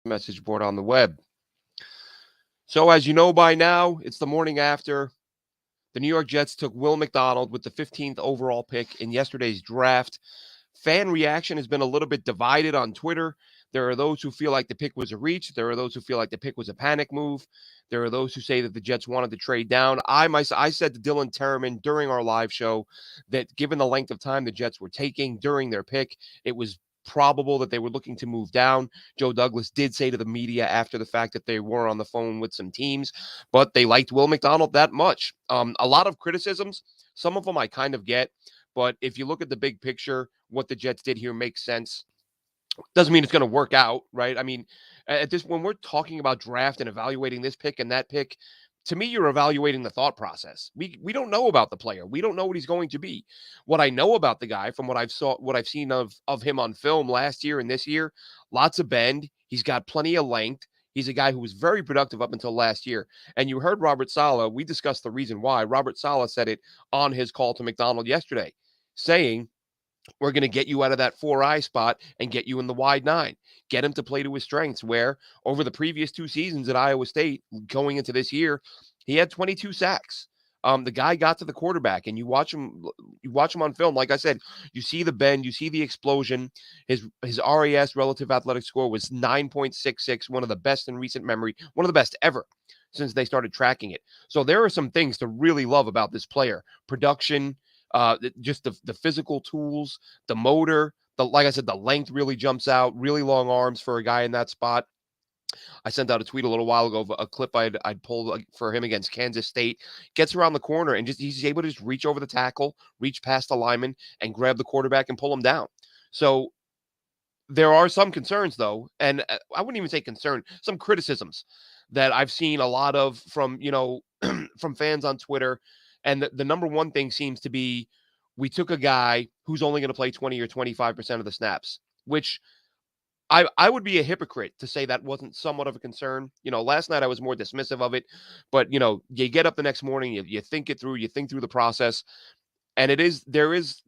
message board on the web. So, as you know by now, it's the morning after. The New York Jets took Will McDonald with the 15th overall pick in yesterday's draft. Fan reaction has been a little bit divided on Twitter. There are those who feel like the pick was a reach. There are those who feel like the pick was a panic move. There are those who say that the Jets wanted to trade down. I said to Dylan Terraman during our live show that given the length of time the Jets were taking during their pick, it was probable that they were looking to move down. Joe Douglas did say to the media after the fact that they were on the phone with some teams, but they liked Will McDonald that much. A lot of criticisms, some of them I kind of get, but if you look at the big picture, what the Jets did here makes sense. Doesn't mean it's going to work out, right? I mean, at this when we're talking about draft and evaluating this pick and that pick, to me, you're evaluating the thought process. We don't know about the player. We don't know what he's going to be. What I know about the guy from what I've seen of him on film last year and this year, lots of bend. He's got plenty of length. He's a guy who was very productive up until last year. And you heard Robert Saleh. We discussed the reason why. Robert Saleh said it on his call to McDonald yesterday, saying we're going to get you out of that 4-eye spot and get you in the wide 9. Get him to play to his strengths, where over the previous 2 seasons at Iowa State, going into this year, he had 22 sacks. The guy got to the quarterback, and you watch him on film. Like I said, you see the bend, you see the explosion. His RAS, relative athletic score, was 9.66, one of the best in recent memory, one of the best ever since they started tracking it. So there are some things to really love about this player: production, just the physical tools, the motor, like I said, the length really jumps out. Really long arms for a guy in that spot. I sent out a tweet a little while ago of a clip I'd pulled for him against Kansas State. Gets around the corner and just he's able to just reach over the tackle, reach past the lineman, and grab the quarterback and pull him down. So there are some concerns though, and I wouldn't even say concern, some criticisms that I've seen a lot of from from fans on Twitter. And the number one thing seems to be we took a guy who's only going to play 20 or 25% of the snaps, which I would be a hypocrite to say that wasn't somewhat of a concern. Last night I was more dismissive of it, but you get up the next morning, you think it through, you think through the process, and there is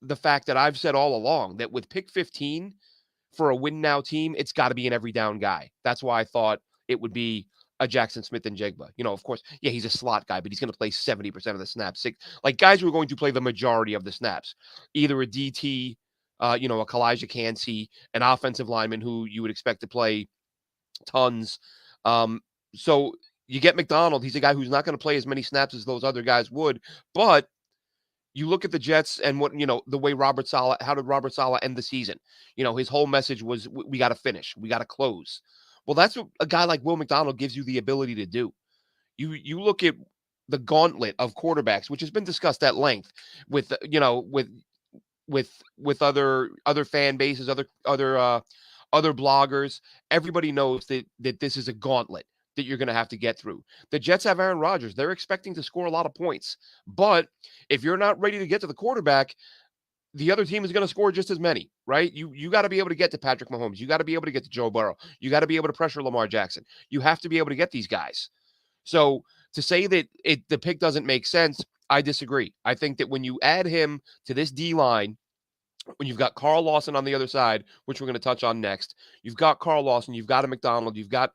the fact that I've said all along that with pick 15 for a win now team, it's got to be an every down guy. That's why I thought it would be a Jackson Smith and Jigba. Of course, yeah, he's a slot guy, but he's going to play 70% of the snaps. Like guys who are going to play the majority of the snaps, either a DT, a Kalijah Cansey, an offensive lineman who you would expect to play tons. So you get McDonald. He's a guy who's not going to play as many snaps as those other guys would, but you look at the Jets and the way how did Robert Saleh end the season? His whole message was, we got to finish, we got to close. Well, that's what a guy like Will McDonald gives you the ability to do. You look at the gauntlet of quarterbacks, which has been discussed at length with, with other fan bases, other bloggers. Everybody knows that this is a gauntlet that you're going to have to get through. The Jets have Aaron Rodgers. They're expecting to score a lot of points. But if you're not ready to get to the quarterback, the other team is going to score just as many, right? You got to be able to get to Patrick Mahomes. You got to be able to get to Joe Burrow. You got to be able to pressure Lamar Jackson. You have to be able to get these guys. So to say that the pick doesn't make sense, I disagree. I think that when you add him to this D line, when you've got Carl Lawson on the other side, which we're going to touch on next, you've got Carl Lawson, you've got a McDonald, you've got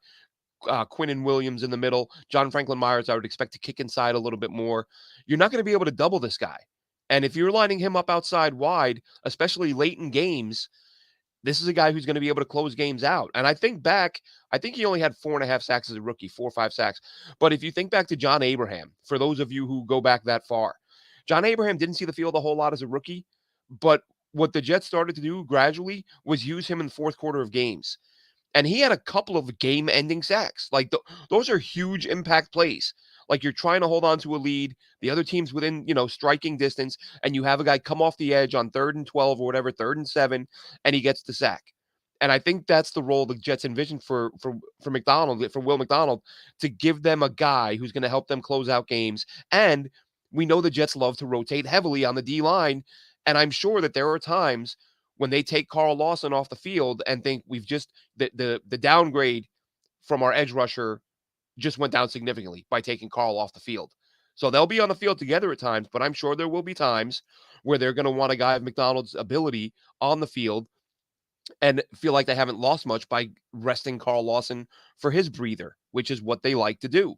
Quinnen Williams in the middle, John Franklin Myers, I would expect to kick inside a little bit more. You're not going to be able to double this guy. And if you're lining him up outside wide, especially late in games, this is a guy who's going to be able to close games out. And I think he only had 4.5 sacks as a rookie, 4 or 5 sacks. But if you think back to John Abraham, for those of you who go back that far, John Abraham didn't see the field a whole lot as a rookie, but what the Jets started to do gradually was use him in the fourth quarter of games. And he had a couple of game-ending sacks. Like those are huge impact plays. Like you're trying to hold on to a lead, the other team's within, striking distance, and you have a guy come off the edge on 3rd and 12 or whatever, 3rd and 7, and he gets the sack. And I think that's the role the Jets envisioned for McDonald, for Will McDonald, to give them a guy who's going to help them close out games. And we know the Jets love to rotate heavily on the D line, and I'm sure that there are times when they take Carl Lawson off the field and think we've just the downgrade from our edge rusher just went down significantly by taking Carl off the field. So they'll be on the field together at times, but I'm sure there will be times where they're going to want a guy of McDonald's ability on the field. and feel like they haven't lost much by resting Carl Lawson for his breather, which is what they like to do.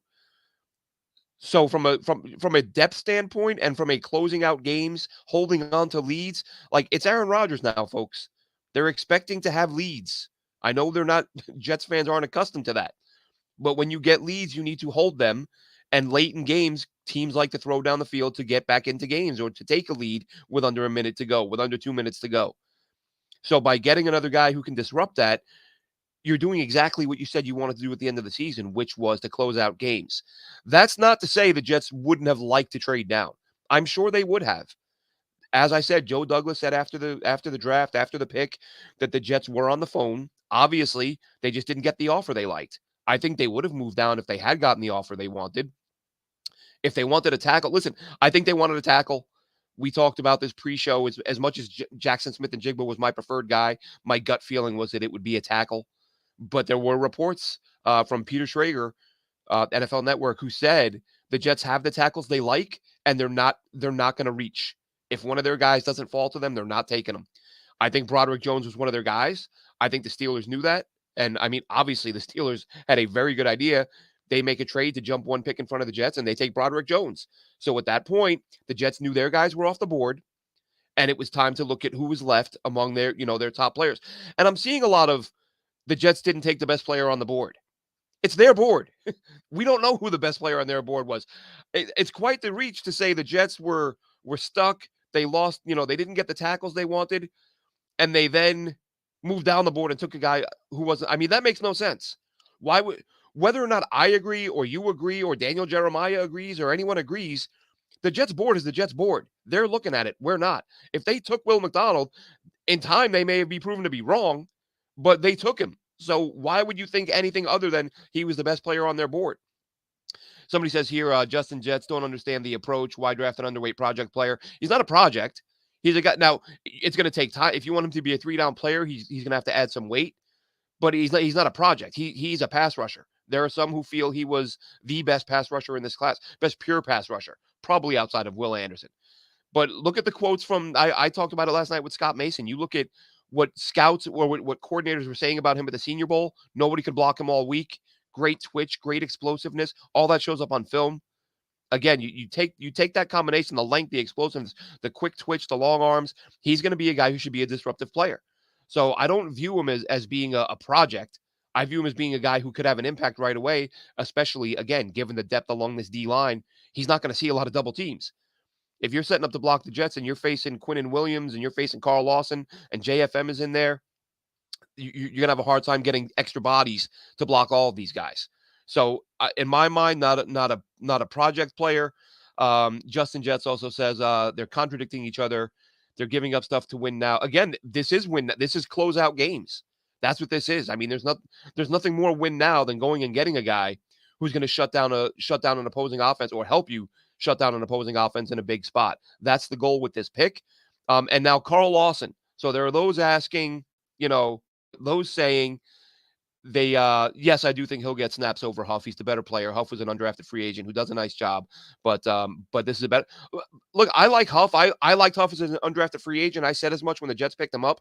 So from a depth standpoint and from a closing out games, holding on to leads, like it's Aaron Rodgers now, folks. They're expecting to have leads. I know they're not Jets fans aren't accustomed to that. But when you get leads, you need to hold them. And late in games, teams like to throw down the field to get back into games or to take a lead with under a minute to go, with under 2 minutes to go. So by getting another guy who can disrupt that, you're doing exactly what you said you wanted to do at the end of the season, which was to close out games. That's not to say the Jets wouldn't have liked to trade down. I'm sure they would have. As I said, Joe Douglas said after the draft, after the pick, that the Jets were on the phone. Obviously, they just didn't get the offer they liked. I think they would have moved down if they had gotten the offer they wanted. If they wanted a tackle, listen, I think they wanted a tackle. We talked about this pre-show. As much as Jackson Smith and Jigba was my preferred guy, my gut feeling was that it would be a tackle. But there were reports from Peter Schrager, NFL Network, who said the Jets have the tackles they like, and they're not going to reach. If one of their guys doesn't fall to them, they're not taking them. I think Broderick Jones was one of their guys. I think the Steelers knew that. And I mean, obviously, the Steelers had a very good idea. They make a trade to jump one pick in front of the Jets, and they take Broderick Jones. So at that point, the Jets knew their guys were off the board, and it was time to look at who was left among their top players. And I'm seeing a lot of the Jets didn't take the best player on the board. It's their board. We don't know who the best player on their board was. It's quite the reach to say the Jets were stuck. They lost, they didn't get the tackles they wanted, and they then moved down the board and took a guy who wasn't. I mean, that makes no sense. Why would whether or not I agree or you agree or Daniel Jeremiah agrees or anyone agrees, the Jets board is the Jets board. They're looking at it. We're not. If they took Will McDonald, in time they may be proven to be wrong, but they took him. So why would you think anything other than he was the best player on their board? Somebody says here, Justin Jets don't understand the approach. Why draft an underweight project player? He's not a project. He's a guy. Now, it's going to take time. If you want him to be a 3-down player, he's going to have to add some weight, but he's not a project. He's a pass rusher. There are some who feel he was the best pass rusher in this class, best pure pass rusher, probably outside of Will Anderson. But look at the quotes from I talked about it last night with Scott Mason. You look at what scouts or what coordinators were saying about him at the Senior Bowl. Nobody could block him all week. Great twitch, great explosiveness. All that shows up on film. Again, you take that combination, the length, the explosiveness, the quick twitch, the long arms. He's going to be a guy who should be a disruptive player. So I don't view him as being a project. I view him as being a guy who could have an impact right away, especially, again, given the depth along this D line. He's not going to see a lot of double teams. If you're setting up to block the Jets and you're facing Quinnen Williams and you're facing Carl Lawson and JFM is in there, you're going to have a hard time getting extra bodies to block all of these guys. So in my mind, not a project player. Justin Jets also says they're contradicting each other. They're giving up stuff to win now. Again, this is win. This is close out games. That's what this is. I mean, there's nothing more win now than going and getting a guy who's going to shut down an opposing offense or help you shut down an opposing offense in a big spot. That's the goal with this pick. And now Carl Lawson. So there are those asking, those saying yes, I do think he'll get snaps over Huff. He's the better player. Huff was an undrafted free agent who does a nice job, but this is a better look. I like Huff. I liked Huff as an undrafted free agent. I said as much when the Jets picked him up,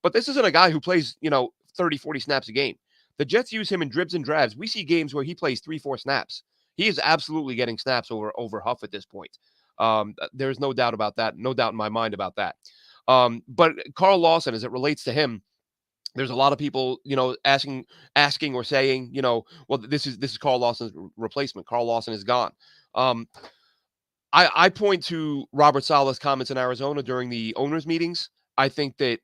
but this isn't a guy who plays 30, 40 snaps a game. The Jets use him in dribs and drabs. We see games where he plays 3-4 snaps. He is absolutely getting snaps over Huff at this point. There's no doubt about that. No doubt in my mind about that. But Carl Lawson, as it relates to him, there's a lot of people, asking or saying, well, this is Carl Lawson's replacement. Carl Lawson is gone. I point to Robert Saleh's comments in Arizona during the owners' meetings. I think that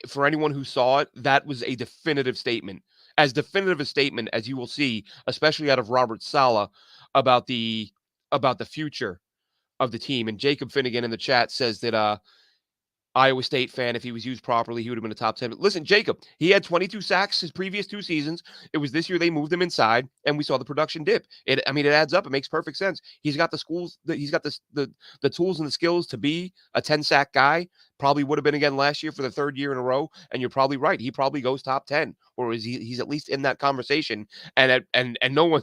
for anyone who saw it, that was a definitive statement, as definitive a statement as you will see, especially out of Robert Saleh about the future of the team. And Jacob Finnegan in the chat says that Iowa State fan, if he was used properly, he would have been a top 10. But listen, Jacob, he had 22 sacks his previous 2 seasons. It was this year they moved him inside, and we saw the production dip. It adds up. It makes perfect sense. He's got he's got the tools and the skills to be a 10-sack guy. Probably would have been again last year for the 3rd year in a row. And you're probably right. He probably goes top 10, or he's at least in that conversation. And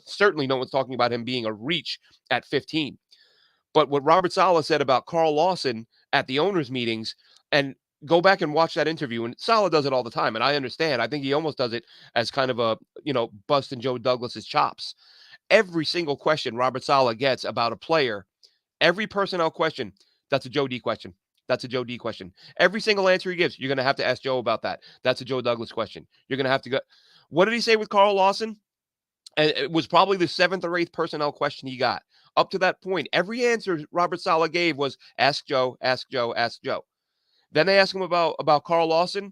certainly no one's talking about him being a reach at 15. But what Robert Saleh said about Carl Lawson at the owners' meetings, and Go back and watch that interview, and Saleh does it all the time, and I understand. I think he almost does it as kind of a, busting Joe Douglas's chops. Every single question Robert Saleh gets about a player, every personnel question, that's a Joe D question. That's a Joe D question. Every single answer he gives, you're going to have to ask Joe about that. That's a Joe Douglas question. You're going to have to go. What did he say with Carl Lawson? And it was probably the seventh or eighth personnel question he got. Up to that point, every answer Robert Saleh gave was ask Joe, ask Joe, ask Joe. Then they ask him about Carl Lawson,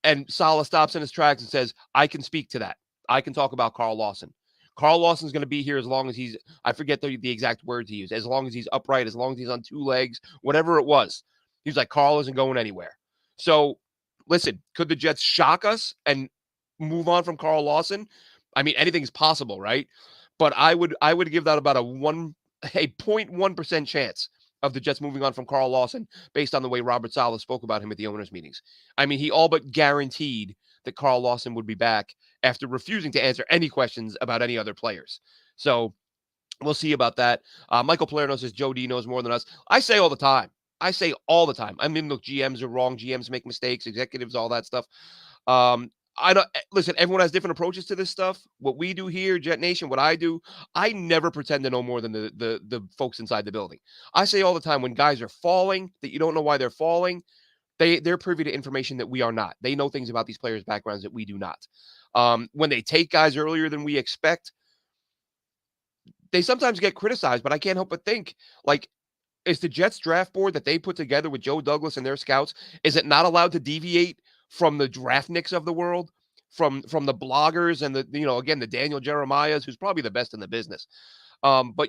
and Saleh stops in his tracks and says, I can speak to that. I can talk about Carl Lawson. Carl Lawson's going to be here as long as he's, I forget the exact words he used, as long as he's upright, as long as he's on two legs, whatever it was. He's like, Carl isn't going anywhere. So, listen, could the Jets shock us and move on from Carl Lawson? I mean, anything's possible, right? But I would give that about a 0.1% chance of the Jets moving on from Carl Lawson based on the way Robert Saleh spoke about him at the owners' meetings. I mean, he all but guaranteed that Carl Lawson would be back after refusing to answer any questions about any other players. So we'll see about that. Michael Palermo says Joe D knows more than us. I say all the time. I say all the time. I mean, look, GMs are wrong. GMs make mistakes. Executives, all that stuff. I don't listen. Everyone has different approaches to this stuff. What we do here, Jet Nation, what I do, I never pretend to know more than the folks inside the building. I say all the time when guys are falling that you don't know why they're falling. They're privy to information that we are not. They know things about these players' backgrounds that we do not. When they take guys earlier than we expect, they sometimes get criticized. But I can't help but think, like, is the Jets draft board that they put together with Joe Douglas and their scouts, is it not allowed to deviate from the draftniks of the world, from the bloggers and the, again, the Daniel Jeremiahs, who's probably the best in the business. But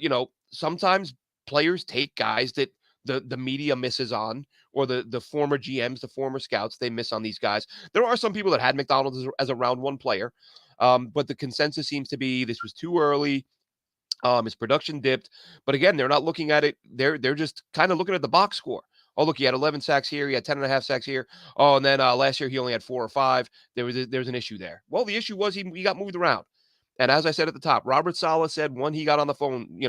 sometimes players take guys that the media misses on, or the former GMs, the former scouts, they miss on these guys. There are some people that had McDonald as a round one player. But the consensus seems to be this was too early. His production dipped, but again, they're not looking at it. They're just kind of looking at the box score. Oh, look, he had 11 sacks here. He had 10 and a half sacks here. Oh, and then last year he only had 4 or 5. There's an issue there. Well, the issue was he got moved around. And as I said at the top, Robert Saleh said when he got on the phone,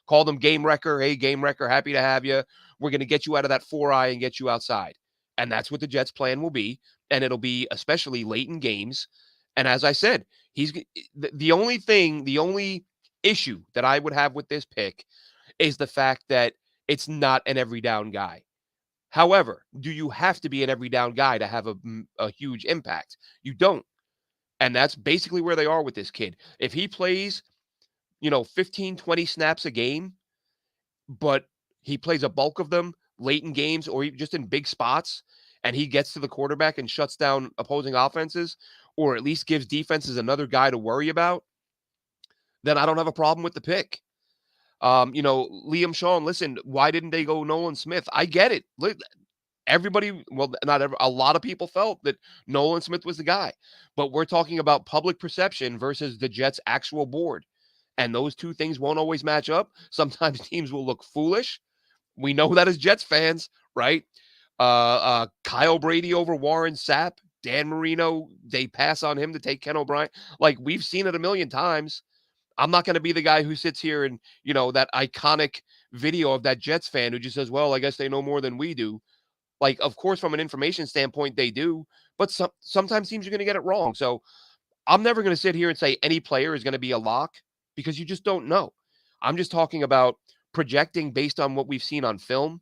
called him game wrecker. Hey, game wrecker, happy to have you. We're going to get you out of that 4-eye and get you outside. And that's what the Jets' plan will be. And it'll be especially late in games. And as I said, he's the only issue that I would have with this pick is the fact that it's not an every down guy. However, do you have to be an every down guy to have a huge impact? You don't. And that's basically where they are with this kid. If he plays, 15, 20 snaps a game, but he plays a bulk of them late in games or just in big spots, and he gets to the quarterback and shuts down opposing offenses, or at least gives defenses another guy to worry about, then I don't have a problem with the pick. Liam Shawn, listen, why didn't they go Nolan Smith? I get it. Everybody, well, not every, a lot of people felt that Nolan Smith was the guy, but we're talking about public perception versus the Jets' actual board. And those two things won't always match up. Sometimes teams will look foolish. We know that as Jets fans, right? Kyle Brady over Warren Sapp, Dan Marino, they pass on him to take Ken O'Brien. Like, we've seen it a million times. I'm not going to be the guy who sits here and, that iconic video of that Jets fan who just says, well, I guess they know more than we do. Like, of course, from an information standpoint, they do, but sometimes teams are going to get it wrong. So I'm never going to sit here and say any player is going to be a lock because you just don't know. I'm just talking about projecting based on what we've seen on film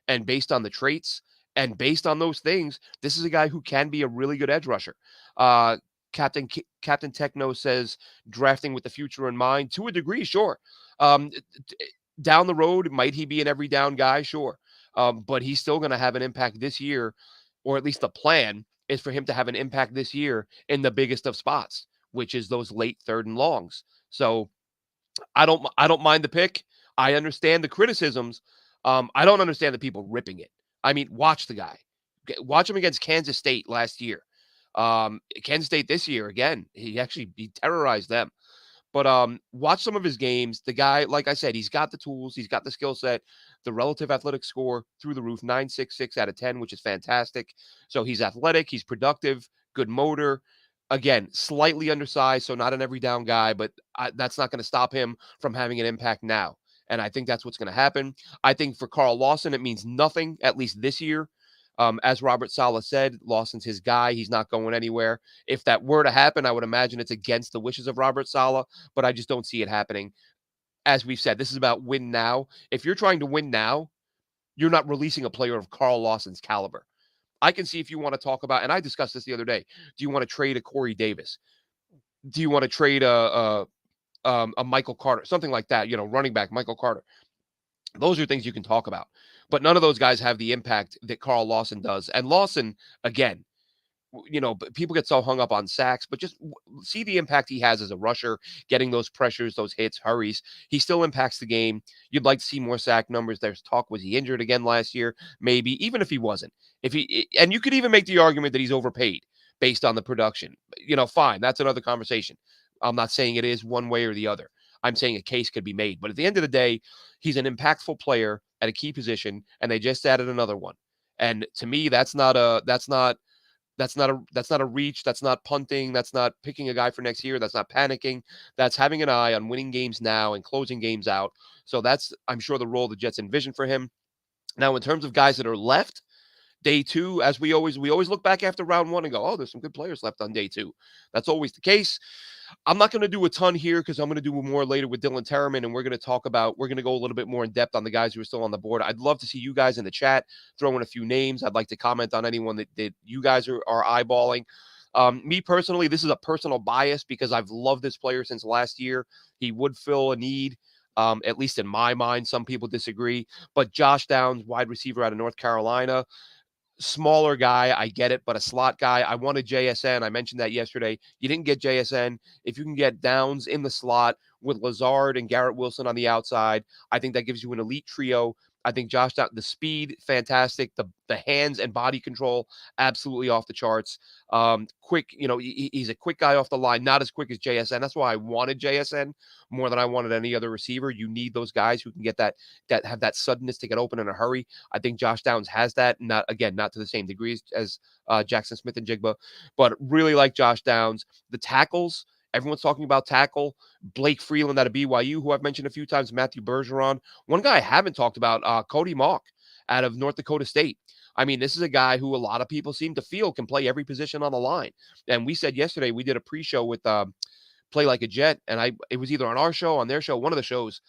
and based on the traits and based on those things. This is a guy who can be a really good edge rusher. Captain Techno says drafting with the future in mind to a degree, sure. Down the road, might he be an every down guy? Sure. But he's still going to have an impact this year, or at least the plan is for him to have an impact this year in the biggest of spots, which is those late third and longs. So I don't mind the pick. I understand the criticisms. I don't understand the people ripping it. I mean, watch the guy. Watch him against Kansas State last year. Kansas State this year, again, he terrorized them. But watch some of his games. The guy, like I said, he's got the tools, he's got the skill set, the relative athletic score through the roof, 9.66 out of 10, which is fantastic. So he's athletic, he's productive, good motor. Again, slightly undersized, so not an every down guy, but that's not going to stop him from having an impact now. And I think that's what's going to happen. I think for Carl Lawson, it means nothing, at least this year. As Robert Saleh said, Lawson's his guy. He's not going anywhere. If that were to happen, I would imagine it's against the wishes of Robert Saleh, but I just don't see it happening. As we've said, this is about win now. If you're trying to win now, you're not releasing a player of Carl Lawson's caliber. I can see if you want to talk about, and I discussed this the other day. Do you want to trade a Corey Davis? Do you want to trade a Michael Carter, something like that? Running back Michael Carter. Those are things you can talk about, but none of those guys have the impact that Carl Lawson does. And Lawson, again, people get so hung up on sacks, but just see the impact he has as a rusher, getting those pressures, those hits, hurries. He still impacts the game. You'd like to see more sack numbers. There's talk, was he injured again last year? Maybe, even if he wasn't. And you could even make the argument that he's overpaid based on the production. Fine, that's another conversation. I'm not saying it is one way or the other. I'm saying a case could be made. But at the end of the day, he's an impactful player at a key position, and they just added another one. And to me, that's not a reach. That's not punting. That's not picking a guy for next year. That's not panicking. That's having an eye on winning games now and closing games out. So that's, I'm sure, the role the Jets envision for him. Now, in terms of guys that are left, day two, as we always look back after round one and go, oh, there's some good players left on day two. That's always the case. I'm not going to do a ton here because I'm going to do more later with Dylan Terraman, and we're going to go a little bit more in depth on the guys who are still on the board. I'd love to see you guys in the chat throw in a few names. I'd like to comment on anyone that you guys are eyeballing. Me personally, this is a personal bias because I've loved this player since last year. He would fill a need. At least in my mind, some people disagree. But Josh Downs, wide receiver out of North Carolina, smaller guy, I get it, but a slot guy. I wanted JSN. I mentioned that yesterday. You didn't get JSN. If you can get Downs in the slot with Lazard and Garrett Wilson on the outside, I think that gives you an elite trio. I think Josh Downs, the speed, fantastic. The hands and body control, absolutely off the charts. Quick, he's a quick guy off the line, not as quick as JSN. That's why I wanted JSN more than I wanted any other receiver. You need those guys who can get that have that suddenness to get open in a hurry. I think Josh Downs has that. Not to the same degree as Jackson Smith and Jigba, but really like Josh Downs. The tackles, everyone's talking about tackle. Blake Freeland out of BYU, who I've mentioned a few times, Matthew Bergeron. One guy I haven't talked about, Cody Mauch out of North Dakota State. I mean, this is a guy who a lot of people seem to feel can play every position on the line. And we said yesterday, we did a pre-show with Play Like a Jet, and it was either on our show, on their show, one of the shows.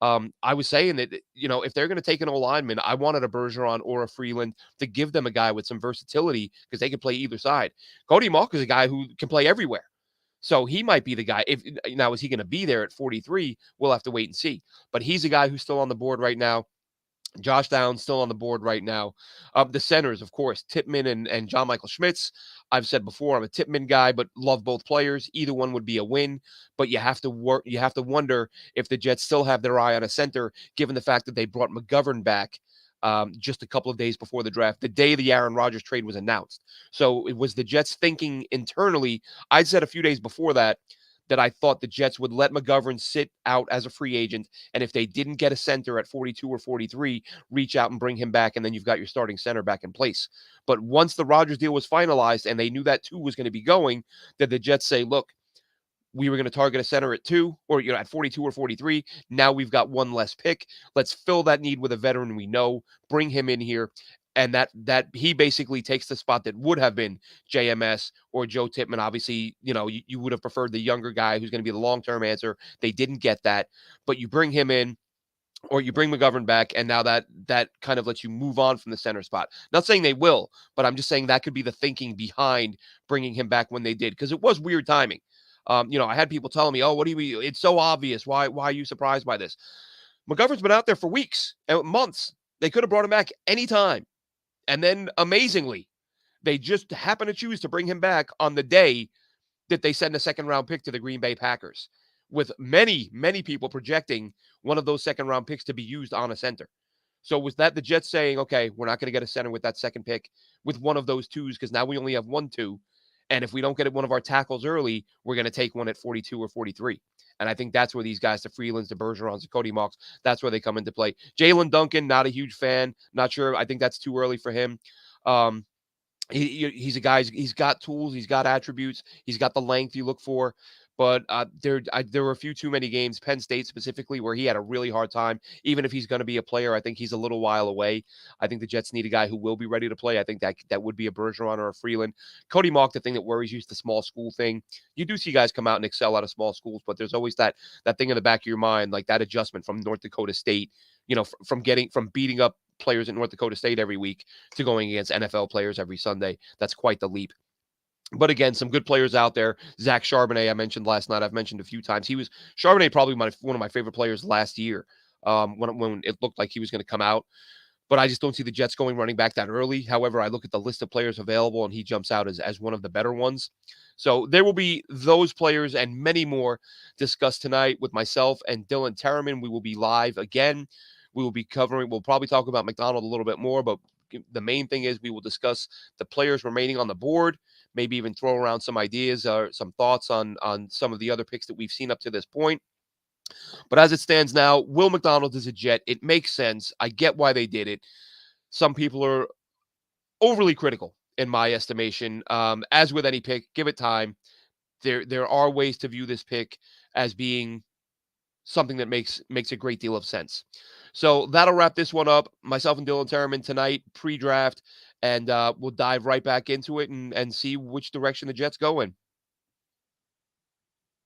I was saying that, if they're going to take an O-lineman, I wanted a Bergeron or a Freeland to give them a guy with some versatility because they can play either side. Cody Mauch is a guy who can play everywhere. So he might be the guy. Now, is he going to be there at 43? We'll have to wait and see. But he's a guy who's still on the board right now. Josh Downs still on the board right now. The centers, of course, Tippmann and John Michael Schmitz. I've said before, I'm a Tippmann guy, but love both players. Either one would be a win, but you have to work. You have to wonder if the Jets still have their eye on a center, given the fact that they brought McGovern back just a couple of days before the draft, the day the Aaron Rodgers trade was announced. So it was the Jets thinking internally. I said a few days before that I thought the Jets would let McGovern sit out as a free agent. And if they didn't get a center at 42 or 43, reach out and bring him back. And then you've got your starting center back in place. But once the Rodgers deal was finalized and they knew that 2 was going to be going, did the Jets say, look, we were going to target a center at 2 or, at 42 or 43. Now we've got one less pick. Let's fill that need with a veteran we know, bring him in here. And that he basically takes the spot that would have been JMS or Joe Tippmann. Obviously, you would have preferred the younger guy who's going to be the long-term answer. They didn't get that, but you bring him in or you bring McGovern back, and now that kind of lets you move on from the center spot. Not saying they will, but I'm just saying that could be the thinking behind bringing him back when they did, because it was weird timing. I had people telling me, oh, it's so obvious. Why are you surprised by this? McGovern's been out there for weeks and months. They could have brought him back anytime. And then, amazingly, they just happen to choose to bring him back on the day that they send a second-round pick to the Green Bay Packers, with many, many people projecting one of those second-round picks to be used on a center. So was that the Jets saying, okay, we're not going to get a center with that second pick with one of those 2s because now we only have 1-2, and if we don't get one of our tackles early, we're going to take one at 42 or 43. And I think that's where these guys, the Freelands, the Bergerons, the Cody Mauchs, that's where they come into play. Jalen Duncan, not a huge fan. Not sure. I think that's too early for him. He's a guy, he's got tools, he's got attributes, he's got the length you look for. But there were a few too many games, Penn State specifically, where he had a really hard time. Even if he's going to be a player, I think he's a little while away. I think the Jets need a guy who will be ready to play. I think that would be a Bergeron or a Freeland. Cody Mark, the thing that worries you is the small school thing. You do see guys come out and excel out of small schools, but there's always that thing in the back of your mind, like that adjustment from North Dakota State. From beating up players at North Dakota State every week to going against NFL players every Sunday. That's quite the leap. But again, some good players out there. Zach Charbonnet, I mentioned last night. I've mentioned a few times. Charbonnet, probably one of my favorite players last year. When it looked like he was going to come out, but I just don't see the Jets going running back that early. However, I look at the list of players available, and he jumps out as one of the better ones. So there will be those players and many more discussed tonight with myself and Dylan Terraman. We will be live again. We'll probably talk about McDonald a little bit more, but the main thing is we will discuss the players remaining on the board, maybe even throw around some ideas or some thoughts on some of the other picks that we've seen up to this point. But as it stands now, Will McDonald is a Jet. It makes sense. I get why they did it. Some people are overly critical, in my estimation. As with any pick, give it time. There are ways to view this pick as being something that makes a great deal of sense. So that'll wrap this one up. Myself and Dylan Terraman tonight, pre-draft, and we'll dive right back into it and see which direction the Jets go in.